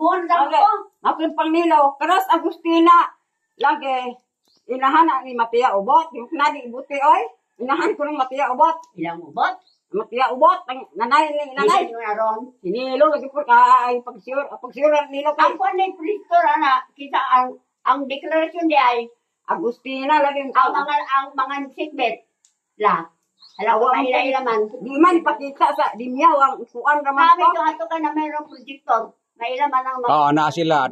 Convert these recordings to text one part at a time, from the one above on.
Punta ko. Akin pang nilaw. Karas Agustina. Lagi. Inahan ni Matia Ubot. Yung nadi ibuti oy. Inahan ko ng Matia Ubot. Ilang ubot? Matia Ubot. Ang nanay ni nanay. Hindi nyo naroon. Sinilo lagi po kay pagsyur nilo kay. Ang kwan ni Pristor, kita ang deklarasyon di ay, Agustina lagi ang mga sikbet. Alam ko mahila man. Di man pakita sa dimyaw ang kuan raman Sabi ko. ko ato ka na mayroong projector. Mahila man ang Oo, naa sila.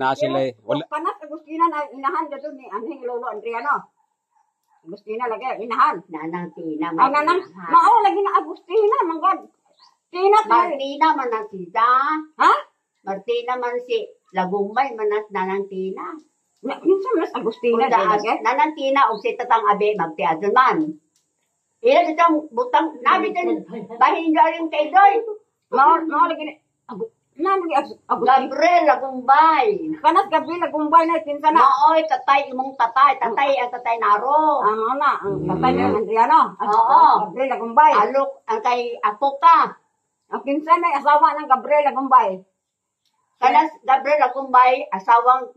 Wala. Panas Agustina na inahan dito ni Anhing Lolo Andriano. Agustina lagi inahan. Nanang Tina. Ang nanang mao lagi na Agustina manggod. Tina kay. Martina man ang tita. Ha? Martina man si Lagumbay man ang nanang Tina. Minsan mas Agustina lagi. Nanang Tina o si Tatang Abe magtiadon man. Ilan itong butang, nabi din, bahin nyo yung kay Doy. Mao lagi ni Agustina. Gabriel Lagumbay. Kanas gabi nagumbay na tinsa na. Nooy, imong tatay ang tatay naro. Mao na ang tatay ni Andriano. Oo. Gabriel Nagumbay. Alok, ang kay Apo ka. Ang pinsan na asawa ng Gabriel Nagumbay. Kanas Gabriel Lagumbay, asawang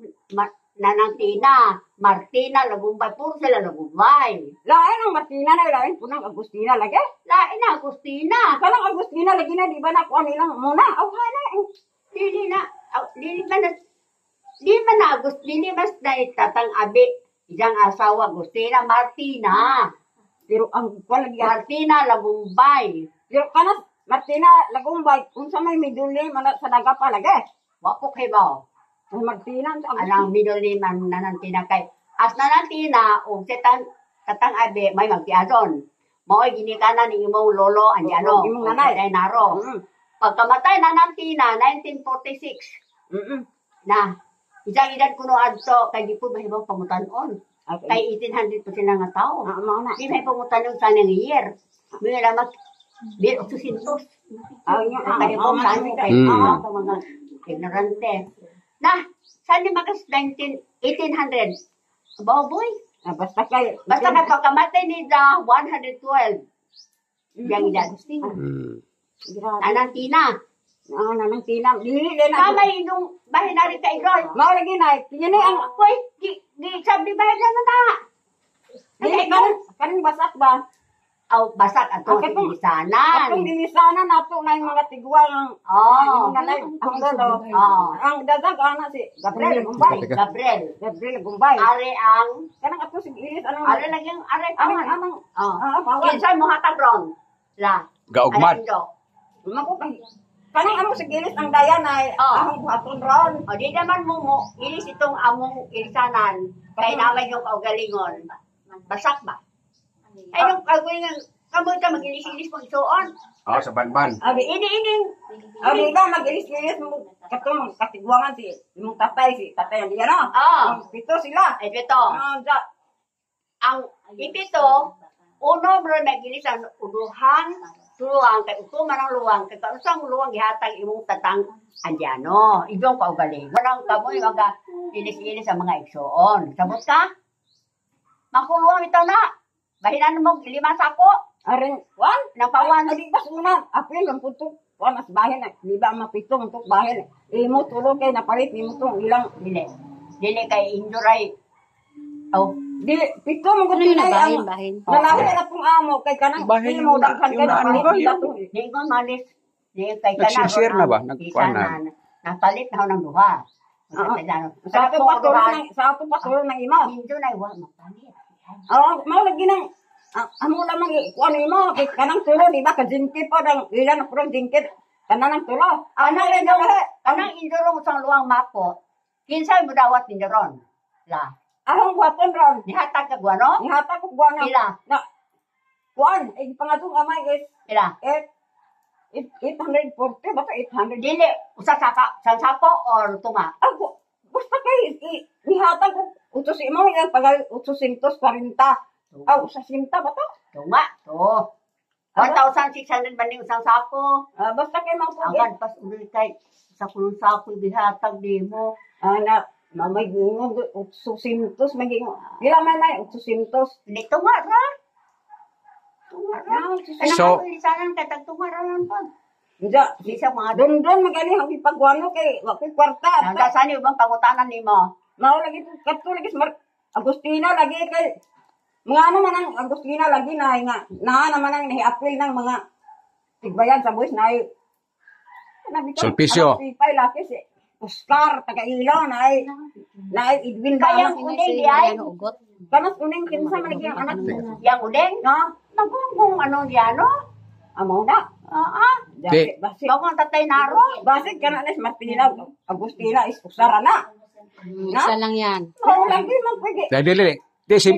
nanang Tina, Martina Lagumbay, puro sila Lagumbay. Lain ang Martina na lain punang Agustina lagi. Lain na, Agustina. Kalang Agustina lagi na di ba na kuan nilang muna. Aw hana. Dili mas na Tatang Abe, isang asawa, Agustina, Martina. Pero ang kuan lagi Martina Lagumbay. pero kanas Martina Lagumbay unsa may miduli man sa daga pa lagi. Wapo kay ba? Ang Martina sa Anang midoli man nanantina kay. As nanantina, o Tatang Abe, may magtiadon. Mao'y ginikanan ni imong lolo, andiano. Imong nanay. Nanay naro. Pagkamatay nanantina, 1946. Na, isang edad kuno adto, kay di po mahibang pamutanon. Kay 1800 po sila nga tao. mao na. Di may pamutanon sa nang year. May lamat, 800. Kaya po saan kay mga ignorante. Na, saan ni magas 1800? Baboy. Basta kay Pagkamatay ni da 112. Yang edad. Nanantina. nanang tinam dili na. Kamay nung bahin na rin kay Roy. Mao lagi na. Kini ang Hoy, di sabi bahin na na. dili kaning basak ba? Aw, basag ato Okay, kung- ilisanan. Atong dinisanan nato na yung mga tiguang Oh. ang lolo. Oh. Ang dadag ana si Gabriel Gumbay. Gabriel. Gabriel Gumbay. Are ang Kanang ato si Iris anong are lagi ang are amang paman. amang Oh. bawal. Kinsa mo hatag ron? La. Gaugmad. Mako kay kanang among si Iris ang dayan ay Oh. among buhaton ron. O di naman mo ilis itong among ilisanan kay naman yung kaugalingon. Basak ba? Ay yung kaugalingon kamoy ka mag-ilis-ilis mo isuon. Oo, sa banban. Abi abi ba mag-iris-iris mo katong katiguangan si imong tatay ang diyan no. Ah. Pito sila. Ay dito. Ang ipito uno bro nag-ilisan uduhan luwang kay uto man ang luwang kay kausang luwang gihatag imong tatang andiano. Ibong kaugalingon. Walang kamoy mga ilis-ilis sa mga igsoon. Sabot ka? Makuluwang ito na. Bahinan mo 5 sako. Aring wan Nang pawan. Adi bas una apil ang putok wan as bahin di ba mapitong tuk bahin imo tulog kay napalit nimo tong ilang Dili kay Induray. Oh, di pito mo gud na bahin. lalaki na pong amo kay kanang Bahin imo yung- daghan kay yung ano napalit ba, nila yung- tong Ningon malis. Di kay Nag-share na ba? Nagkuhan na? Napalit na ako ng duha. sa ato patulong ng imo Indo na iwa mapalit. mao lagi nang amo lamang kuan imo kay kanang tulo di ba ka jinki pa dang ilan na purong jinki kanang tulo Kanang Indoro mo sang luwang mako. Kinsay mo dawat Indoron? La. ahong buhaton ron Nihatag ka guano? ihata ko buwan Pila? na kuan pangatong amay is Pila? 840 ba 800 Dili, usa sang sako or tunga? ako basta kay nihatag ko utos imo yung pagal 840 sa sinta ba to? Tunga. To. 1,600 man yung isang sako. Basta kay mga Agad pas ulit kay sa kulong sako bihatag di mo. na mamay gingon 800 maging ilang man na 800 Hindi tunga ra. Tunga ra. So- Lisanan kay tag tunga ra lang pa. Hindi. Isa mga Doon magaling ang ipagwano kay wako'y kwarta. Nanda saan yung bang pangutanan ni mo? Mao lagi kadto lagi sa Agustina lagi kay mga ano man ang Agustina lagi na nga naman ang nahiapil ng mga tigbayan sa buwis na ay Sulpicio. Pipay laki si Oscar taga-Ilaw na ay Edwin Kaya ba uling di ay. kanas uning kinsa man lagi ang anak mo Yang uling? na Nagkung anong diyan, no? amo na Di. basig Bago ang tatay naro. basig kana na si Martina Agustina is Usara na Isa lang yan. mao lagi man pwede Dili. Di si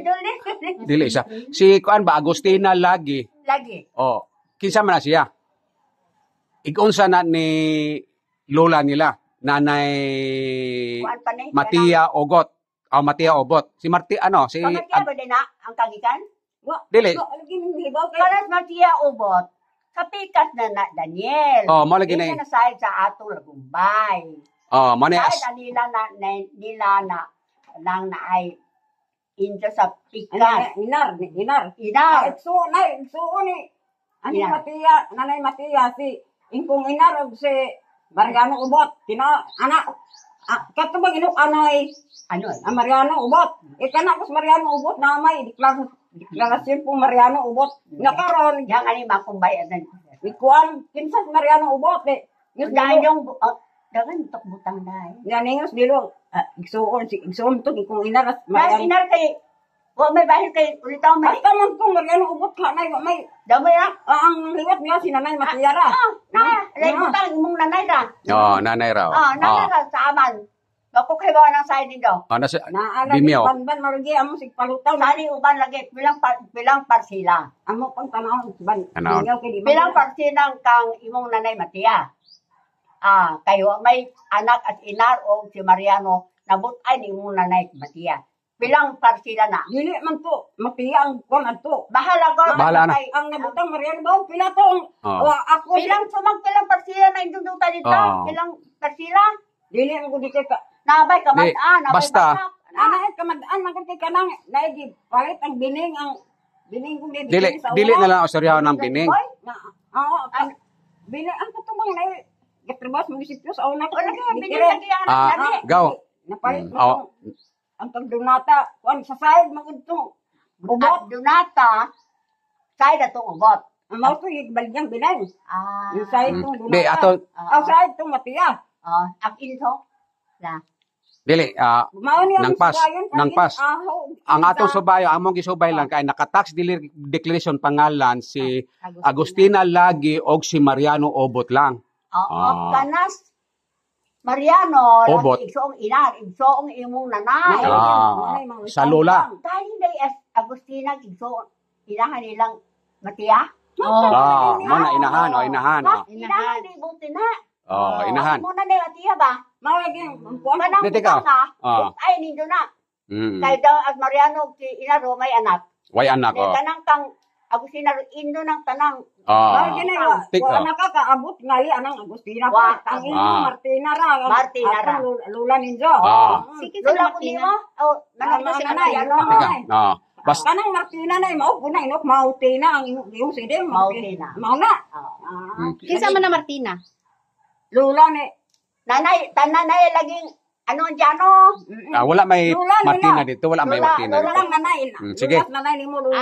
dili siya. Si kuan ba Agustina lagi. Lagi. Oh, kinsa man na siya? Igunsa na ni lola nila, Nanay Kuan pa ni. Matia Ogot. Matia Obot. Si si Pamatiya ba din na ang kagikan? dili. lagi ning hibaw kay Kanas Matia Ubot. Kapikat na Daniel. Oh, mo lagi na. Ina na side sa atong Lagumbay. Oh, mo na Side nila na nang na ay injo sa pikas. Inar. Ina. So ni ani Inar. Matia, nanay Matia si ingkong inar og si Mariano Ubot. Anak katubag inok anay Ano? ang Mariano Ubot. Kana ko si Mariano Ubot na may deklarasyon po Mariano Ubot. Nakaron Yang ani makumbay at ikuan kinsa si Mariano Ubot Ngos dahil dilo. yung dagan tok butang dahil. Ngos dilo. Igsuon to kung inar Mas Mariano. inar kay wa may bahil kay ulitaw may Basta man kung Mariano Ubot ka may damo ya. ang liwat niya si Nanay Matia ra. Lay butang imong nanay ra. Oh, nanay raw. Nanay ra sa aman. Ako kay ba nang side nindo. Ano si Naala Bimeo. ban maragi amo sig palutaw na Sali uban lagi bilang parsila. amo pang tanaw ban. Tanaw. Bimeo kay di ba? Bilang parsilang kang imong nanay Matia. Kayo may anak at inar o si Mariano nabutay ni imong nanay Matia. Bilang parsila na. Dili man to Matia ang kon adto. Bahala ko. Bahala na. Ang nabutang Mariano ba pila tong Oh. ako Bilang bilang parsila na indung duta dito. Oh. Bilang parsila. dili man ko di kay ka Nabay ka Di, nabay basta. batak. ana kamadaan man kay kanang naigi palit ang bining kong dili na lang ostoryahan ng bining. Boy, Oo, bining ang katubang na gatribas mo isipyo sa una ko. wala ka bilang lagi ang anak nani. Gaw. Napalit mo Oh. tong- ang pagdunata kuan sa side magudto. At Ubot. dunata. Side atong ubot. Ang mao to igbalyang bilang. Yung side tong dunata. Di ato Ang side tong Matia. Ang inso. La. dili Mao ni Nang pas, nang pas. ang atong subayo among gisubay lang kay naka-tax declaration pangalan si Agustina Lagi og si Mariano Obot lang. Oo, kanas Mariano, Obot. igsoong inar, igsoong imong nanay. Sa lola. Dahil day Agustina, igsoong inahan nilang Matia. Mo na inahan. Inahan ni buti na. Inahan. Muna ni Matia ba? Mao lagi ang kuan. Kanang Dito ka. ka, ay nindo na. Mm. Kaya daw at Mariano, si Inaro may anak. Way anak Kaya kanang kang Agustina, indo ng tanang. Mao gini Tik- wa nakakaabot ngali anang Agustina Wa- pa. Ang imo Martina ra. Martina ra. Atong lula ninyo. Sige, Lola ko ni mo? Oh, Nanay, nanay, nanay, Mariano. nanay. Bas Kanang Martina na mao kunay inok Mautina ang iyong sidem. Mautina. Mao na. Kinsa man na Martina? Lula ni Nanay, tananay laging, ano dyan, no? wala may Lula, Martina Lula. dito, wala may Martina Lula dito. lang nanay. Sige. Lula nanay nimo Lula.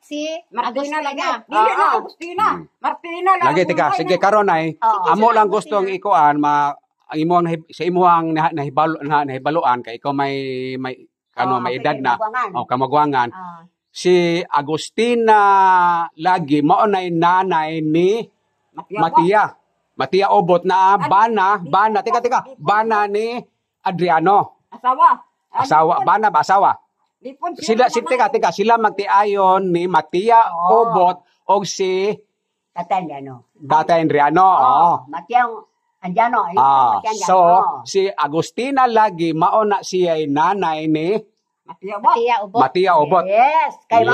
Si Martina lang. Agustina. Dili na Agustina. Martina lang. Lagi tika, sige karon ay amo lang gustong ikuan ang imuang sa imuang nahibaluan kay ikaw may may edad na kamagwangan. Si Agustina Lagi mao nay nanay ni Matia Obot na bana bana ni Adriano. Asawa bana ba asawa? Sila sila magtiayon ni Matia Obot og si Tatay Adriano. Tatay Adriano. Matiyang Adriano. So si Agustina Lagi mao na siya nanay ni Matia Ubot. Matia Obot. Yes. Kay